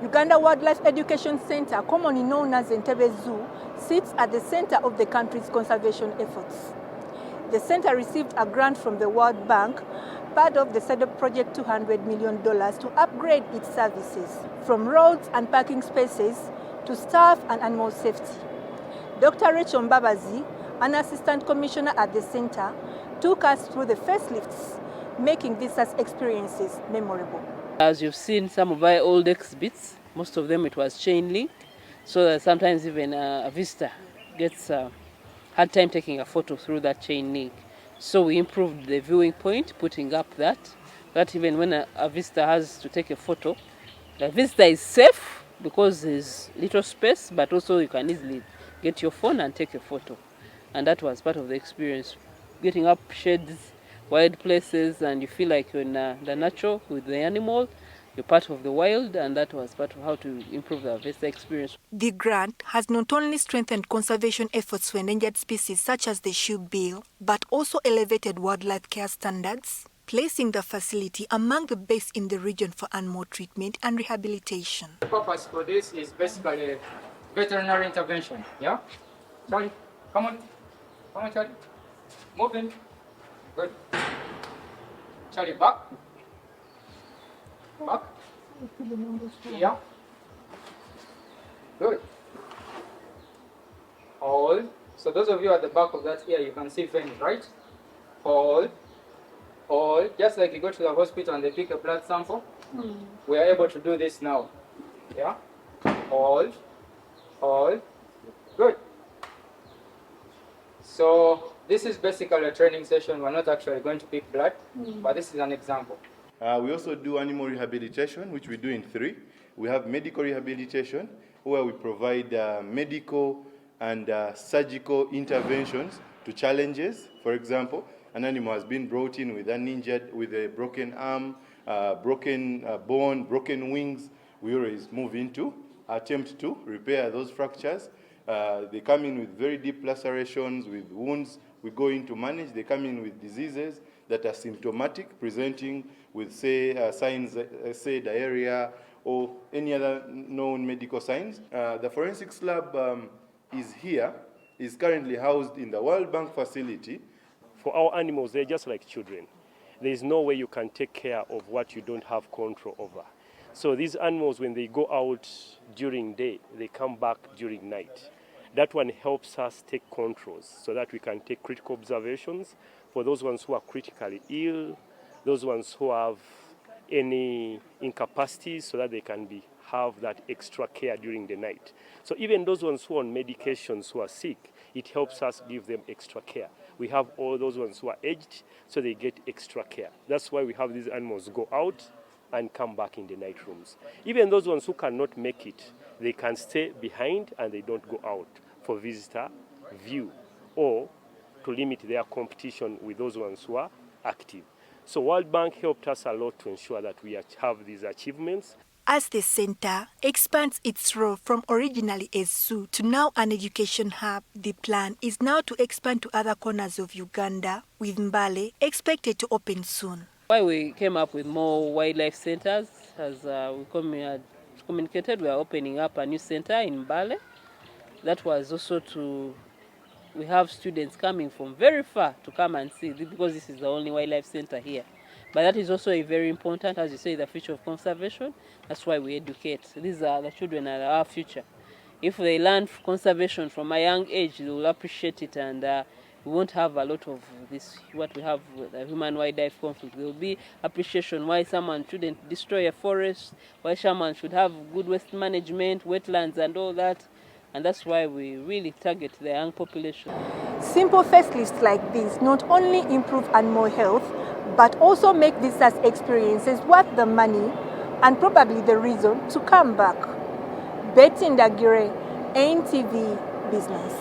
Uganda Wildlife Education Centre, commonly known as Entebbe Zoo, sits at the center of the country's conservation efforts. The center received a grant from the World Bank, part of the SEDOP project $200 million to upgrade its services, from roads and parking spaces to staff and animal safety. Dr. Rachel Mbabazi, an assistant commissioner at the center, took us through the facelifts, making these experiences memorable. As you've seen some of our old exhibits, most of them it was chain link, so that sometimes even a visitor gets hard time taking a photo through that chain link. So we improved the viewing point, putting up that even when a visitor has to take a photo, the visitor is safe because there's little space, but also you can easily get your phone and take a photo. And that was part of the experience, getting up shades, wild places, and you feel like you're in the natural with the animal, you're part of the wild, and that was part of how to improve the visitor experience. The grant has not only strengthened conservation efforts for endangered species such as the shoebill, but also elevated wildlife care standards, placing the facility among the best in the region for animal treatment and rehabilitation. The purpose for this is basically veterinary intervention, yeah? Charlie, come on. Come on, Charlie. Move in. Good. Charlie, back. Back. Yeah. Good. Hold. So those of you at the back of that ear, you can see veins, right? Hold. Hold. Just like you go to the hospital and they pick a blood sample, we are able to do this now. Yeah. Hold. Hold. Good. So this is basically a training session. We're not actually going to pick blood, but this is an example. We also do animal rehabilitation, which we do in 3. We have medical rehabilitation, where we provide medical and surgical interventions to challenges. For example, an animal has been brought in with a broken arm, broken bone, broken wings. We always move into attempt to repair those fractures. They come in with very deep lacerations, with wounds. We go in to manage. They come in with diseases that are symptomatic, presenting with, say, signs, say, diarrhea or any other known medical signs. The forensics lab is currently housed in the World Bank facility. For our animals, they're just like children. There is no way you can take care of what you don't have control over. So these animals, when they go out during day, they come back during night. That one helps us take controls so that we can take critical observations for those ones who are critically ill, those ones who have any incapacities, so that they can have that extra care during the night. So even those ones who are on medications who are sick, it helps us give them extra care. We have all those ones who are aged, so they get extra care. That's why we have these animals go out and come back in the night rooms. Even those ones who cannot make it, they can stay behind and they don't go out for visitor view or to limit their competition with those ones who are active. So World Bank helped us a lot to ensure that we have these achievements. As the center expands its role from originally a zoo to now an education hub, the plan is now to expand to other corners of Uganda, with Mbale expected to open soon. Why we came up with more wildlife centers, as we communicated, we are opening up a new center in Mbale. That was also we have students coming from very far to come and see, because this is the only wildlife center here. But that is also very important, as you say, the future of conservation. That's why we educate. These are the children are our future. If they learn conservation from a young age, they will appreciate it, and we won't have a lot of this, what we have, the human-wildlife conflict. There will be appreciation why someone shouldn't destroy a forest, why someone should have good waste management, wetlands and all that. And that's why we really target the young population. Simple facelifts like this not only improve animal health, but also make visitors' experiences worth the money and probably the reason to come back. Betty Ndagire, NTV Business.